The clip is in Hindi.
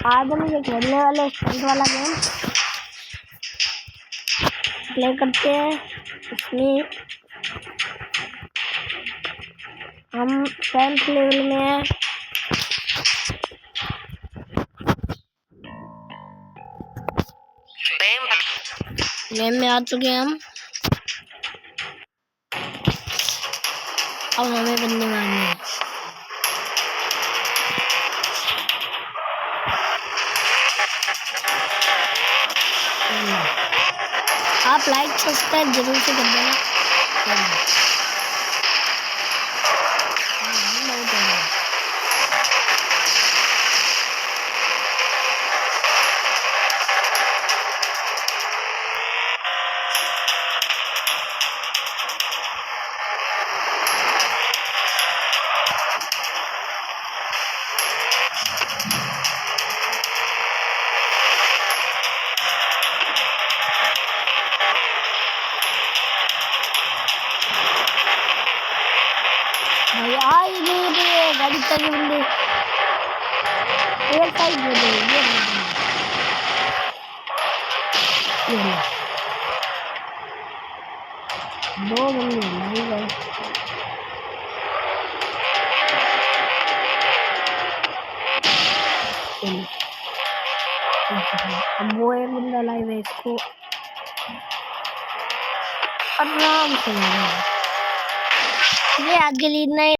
आज हम ये खेलने वाले स्टंट वाला गेम प्ले करते हैं। इसमें हम 10th लेवल में हैं। गेम में आ चुके हैं हम। अब हमें बंदे मारने हैं। आप लाइक सब्सक्राइब जरूर से कर देना। गाड़ी चली बंदे एक साइड में दे ये दो बंदे नहीं गए। अब वो एक बंदा लाइव है, इसको आराम से ये आगे लीड नहीं।